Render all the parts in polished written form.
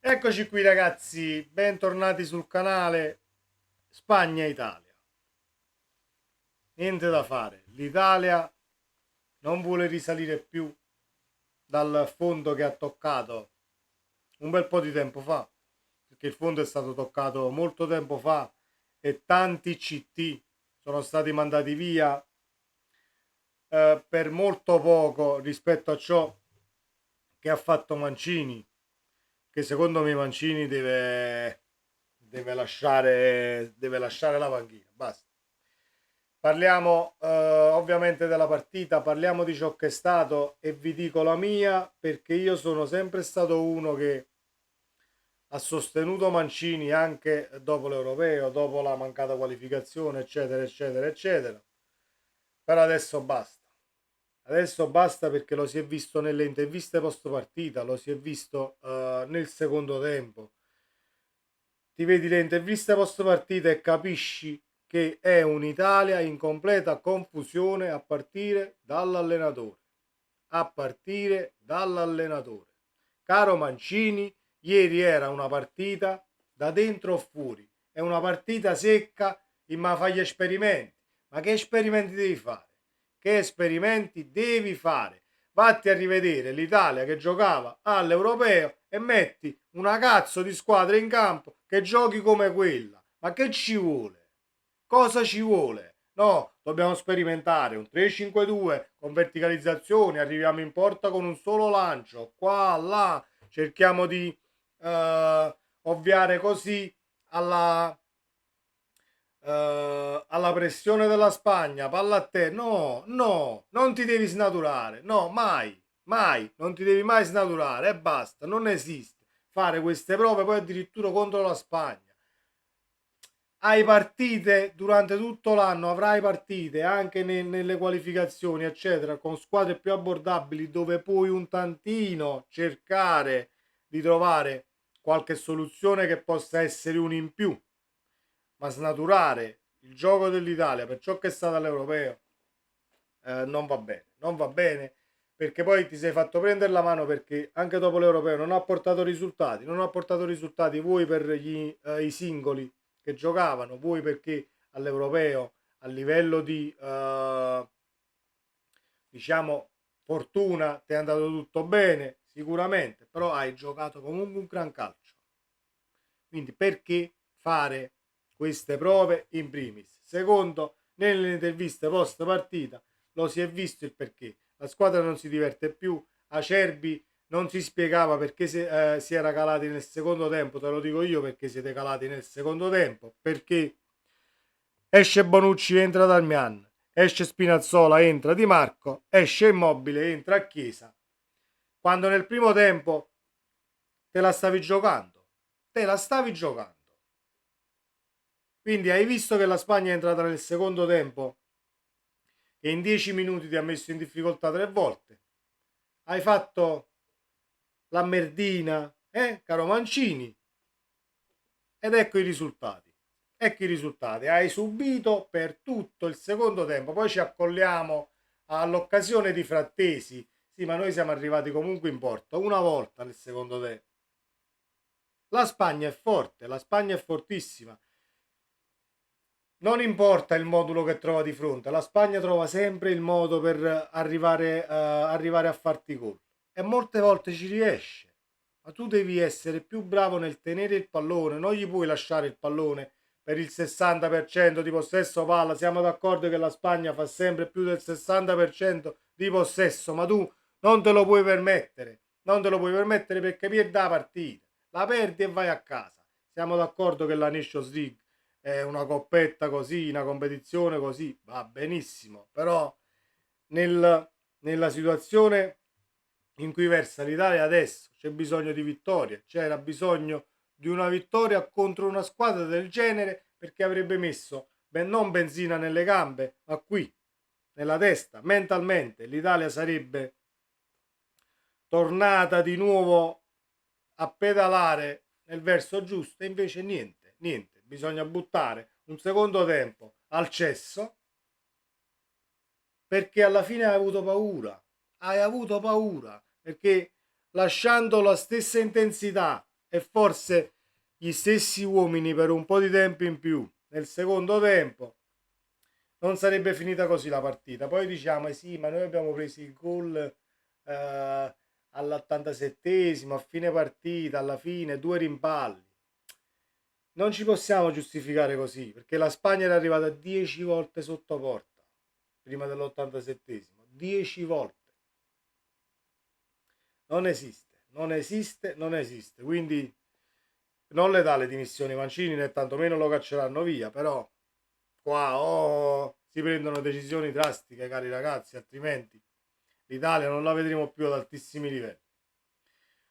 Eccoci qui ragazzi, bentornati sul canale Spagna-Italia. Niente da fare, l'Italia non vuole risalire più dal fondo che ha toccato un bel po' di tempo fa, perché il fondo è stato toccato molto tempo fa e tanti CT sono stati mandati via per molto poco rispetto a ciò che ha fatto Mancini, che secondo me Mancini deve lasciare la panchina. Basta. Parliamo ovviamente della partita, parliamo di ciò che è stato e vi dico la mia perché io sono sempre stato uno che ha sostenuto Mancini anche dopo l'Europeo, dopo la mancata qualificazione, eccetera, eccetera, eccetera. Però adesso basta. Adesso basta perché lo si è visto nelle interviste post partita, lo si è visto nel secondo tempo. Ti vedi le interviste post partita e capisci che è un'Italia in completa confusione a partire dall'allenatore. A partire dall'allenatore. Caro Mancini, ieri era una partita da dentro o fuori. È una partita secca in ma fai gli esperimenti. Ma che esperimenti devi fare? Che esperimenti devi fare? Vatti a rivedere l'Italia che giocava all'Europeo e metti una cazzo di squadra in campo che giochi come quella. Ma che ci vuole? Cosa ci vuole? No, dobbiamo sperimentare un 3-5-2 con verticalizzazione, arriviamo in porta con un solo lancio, qua, là, cerchiamo di ovviare così alla, alla pressione della Spagna, palla a te. No, no, non ti devi snaturare. No, mai, mai, non ti devi mai snaturare e basta. Non esiste fare queste prove poi addirittura contro la Spagna. Hai partite durante tutto l'anno, avrai partite anche nelle qualificazioni, eccetera, con squadre più abbordabili dove puoi un tantino cercare di trovare qualche soluzione che possa essere un in più, ma snaturare il gioco dell'Italia per ciò che è stato all'Europeo non va bene, non va bene perché poi ti sei fatto prendere la mano perché anche dopo l'Europeo non ha portato risultati, non ha portato risultati voi per i singoli che giocavano, voi perché all'Europeo a livello di diciamo fortuna ti è andato tutto bene sicuramente, però hai giocato comunque un gran calcio. Quindi perché fare queste prove in primis? Secondo, nelle interviste post partita lo si è visto il perché. La squadra non si diverte più, Acerbi non si spiegava perché si era calati nel secondo tempo, te lo dico io perché siete calati nel secondo tempo, perché esce Bonucci, entra Darmian, esce Spinazzola, entra Di Marco, esce Immobile, entra a Chiesa. Quando nel primo tempo te la stavi giocando, te la stavi giocando. Quindi hai visto che la Spagna è entrata nel secondo tempo e in 10 minuti ti ha messo in difficoltà 3 volte. Hai fatto la merdina, caro Mancini? Ed ecco i risultati. Ecco i risultati. Hai subito per tutto il secondo tempo. Poi ci accolliamo all'occasione di Frattesi. Sì, ma noi siamo arrivati comunque in porta una volta nel secondo tempo. La Spagna è forte, la Spagna è fortissima. Non importa il modulo che trova di fronte, la Spagna trova sempre il modo per arrivare a farti gol. E molte volte ci riesce. Ma tu devi essere più bravo nel tenere il pallone, non gli puoi lasciare il pallone per il 60% di possesso palla. Siamo d'accordo che la Spagna fa sempre più del 60% di possesso, ma tu non te lo puoi permettere. Non te lo puoi permettere perché perdi la partita. La perdi e vai a casa. Siamo d'accordo che la Nations League è una coppetta così, una competizione così, va benissimo, però nella situazione in cui versa l'Italia adesso c'è bisogno di vittorie, c'era bisogno di una vittoria contro una squadra del genere perché avrebbe messo non benzina nelle gambe, ma qui, nella testa, mentalmente, l'Italia sarebbe tornata di nuovo a pedalare nel verso giusto e invece niente, niente, bisogna buttare un secondo tempo al cesso perché alla fine hai avuto paura perché lasciando la stessa intensità e forse gli stessi uomini per un po' di tempo in più nel secondo tempo, non sarebbe finita così la partita. Poi diciamo, sì, ma noi abbiamo preso il gol all'87esimo, a fine partita, alla fine, due rimpalli. Non ci possiamo giustificare così, perché la Spagna era arrivata 10 volte sotto porta prima dell'87esimo. 10 volte. Non esiste, non esiste, non esiste. Quindi non le dà le dimissioni Mancini, né tantomeno lo cacceranno via, però qua si prendono decisioni drastiche, cari ragazzi, altrimenti l'Italia non la vedremo più ad altissimi livelli.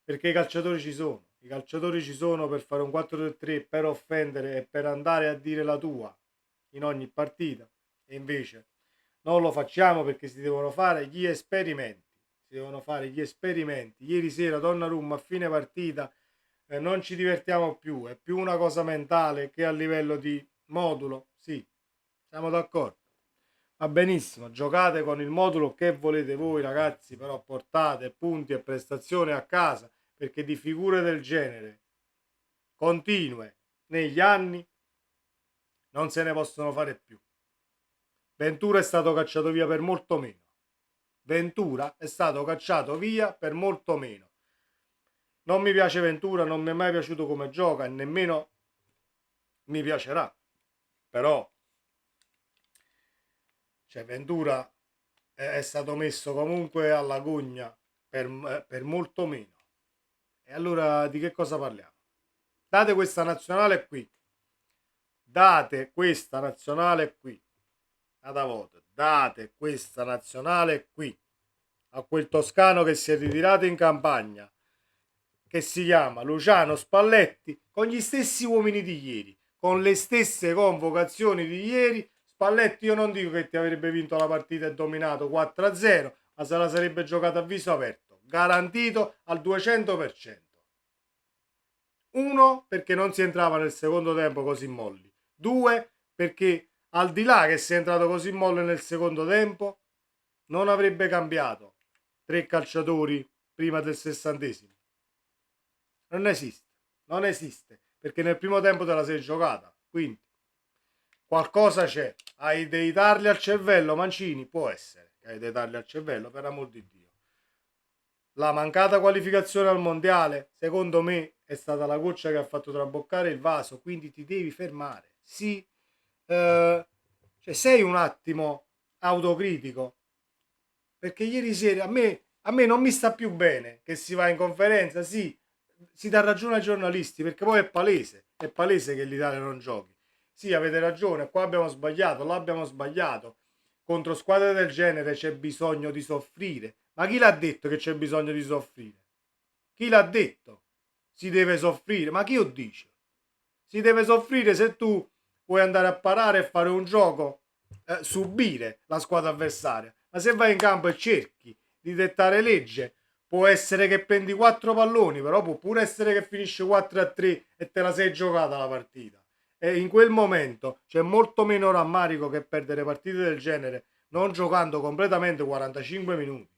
Perché i calciatori ci sono per fare un 4-3-3, per offendere e per andare a dire la tua in ogni partita, e invece non lo facciamo perché si devono fare gli esperimenti. Si devono fare gli esperimenti. Ieri sera Donnarumma a fine partita non ci divertiamo più, è più una cosa mentale che a livello di modulo. Sì, siamo d'accordo. Va benissimo, giocate con il modulo che volete voi ragazzi, però portate punti e prestazioni a casa, perché di figure del genere continue negli anni non se ne possono fare più. Ventura è stato cacciato via per molto meno. Ventura è stato cacciato via per molto meno. Non mi piace Ventura, non mi è mai piaciuto come gioca e nemmeno mi piacerà. Però, cioè, Ventura è stato messo comunque alla gogna per molto meno. E allora di che cosa parliamo? Date questa nazionale qui. Date questa nazionale qui. Ad voto. Date questa nazionale qui. A quel toscano che si è ritirato in campagna, che si chiama Luciano Spalletti, con gli stessi uomini di ieri, con le stesse convocazioni di ieri. Spalletti, io non dico che ti avrebbe vinto la partita e dominato 4-0, ma se la sarebbe giocata a viso aperto, garantito al 200%. Uno, perché non si entrava nel secondo tempo così molli. Due, perché al di là che si è entrato così molle nel secondo tempo, non avrebbe cambiato tre calciatori prima del 60esimo. Non esiste, non esiste, perché nel primo tempo te la sei giocata, quindi qualcosa c'è. Hai dei tarli al cervello, Mancini? Può essere che hai dei tarli al cervello, per amor di Dio. La mancata qualificazione al mondiale, secondo me, è stata la goccia che ha fatto traboccare il vaso, quindi ti devi fermare. Sì, cioè sei un attimo autocritico, perché ieri sera a me non mi sta più bene che si va in conferenza, sì, si dà ragione ai giornalisti, perché poi è palese che l'Italia non giochi. Sì, avete ragione, qua abbiamo sbagliato, là abbiamo sbagliato. Contro squadre del genere c'è bisogno di soffrire. Ma chi l'ha detto che c'è bisogno di soffrire? Chi l'ha detto? Si deve soffrire. Ma chi lo dice? Si deve soffrire se tu vuoi andare a parare e fare un gioco, subire la squadra avversaria. Ma se vai in campo e cerchi di dettare legge, può essere che prendi 4 palloni, però può pure essere che finisce 4-3 e te la sei giocata la partita. E in quel momento c'è molto meno rammarico che perdere partite del genere non giocando completamente 45 minuti.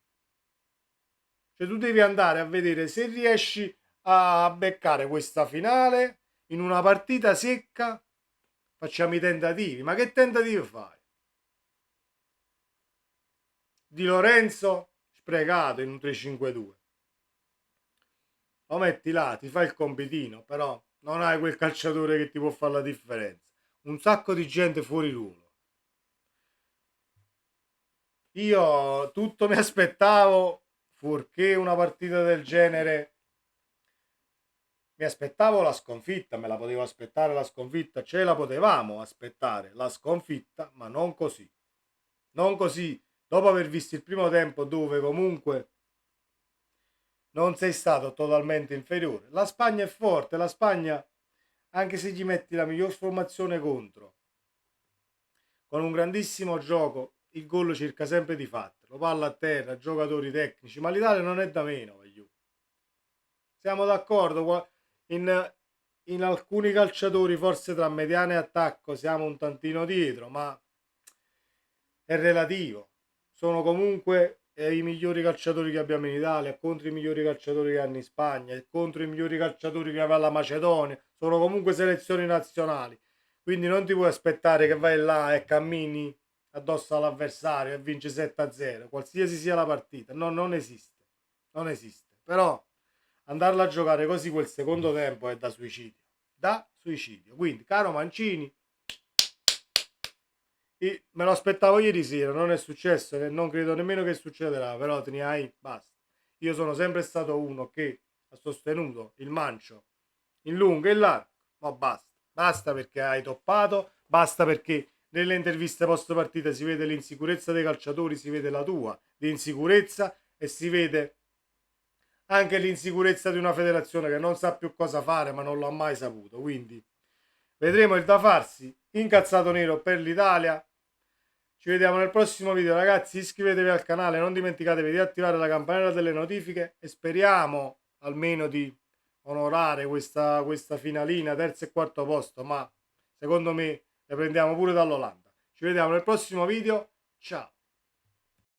Cioè tu devi andare a vedere se riesci a beccare questa finale in una partita secca. Facciamo i tentativi. Ma che tentativi fai? Di Lorenzo sprecato in un 3-5-2. Lo metti là, ti fai il compitino, però non hai quel calciatore che ti può fare la differenza. Un sacco di gente fuori ruolo. Io tutto mi aspettavo, fuorché una partita del genere. Mi aspettavo la sconfitta, me la potevo aspettare la sconfitta, ce la potevamo aspettare la sconfitta, ma non così. Non così, dopo aver visto il primo tempo dove comunque non sei stato totalmente inferiore. La Spagna è forte, la Spagna, anche se gli metti la miglior formazione contro, con un grandissimo gioco, il gol cerca sempre di farlo, palla a terra, giocatori tecnici, ma l'Italia non è da meno, voglio. Siamo d'accordo, in alcuni calciatori forse tra mediana e attacco siamo un tantino dietro, ma è relativo. Sono comunque i migliori calciatori che abbiamo in Italia, contro i migliori calciatori che hanno in Spagna, e contro i migliori calciatori che aveva la Macedonia, sono comunque selezioni nazionali, quindi non ti puoi aspettare che vai là e cammini addosso all'avversario e vinci 7-0, qualsiasi sia la partita, no, non esiste, non esiste, però andarla a giocare così quel secondo tempo è da suicidio, quindi caro Mancini, me lo aspettavo ieri sera, non è successo e non credo nemmeno che succederà, però te ne hai, basta. Io sono sempre stato uno che ha sostenuto il Mancio in lungo e in largo, ma basta. Basta perché hai toppato, basta perché nelle interviste post partita si vede l'insicurezza dei calciatori, si vede la tua di insicurezza e si vede anche l'insicurezza di una federazione che non sa più cosa fare, ma non l'ha mai saputo. Quindi vedremo il da farsi. Incazzato nero per l'Italia. Ci vediamo nel prossimo video, ragazzi. Iscrivetevi al canale, non dimenticatevi di attivare la campanella delle notifiche e speriamo almeno di onorare questa finalina, terzo e quarto posto, ma secondo me le prendiamo pure dall'Olanda. Ci vediamo nel prossimo video. Ciao.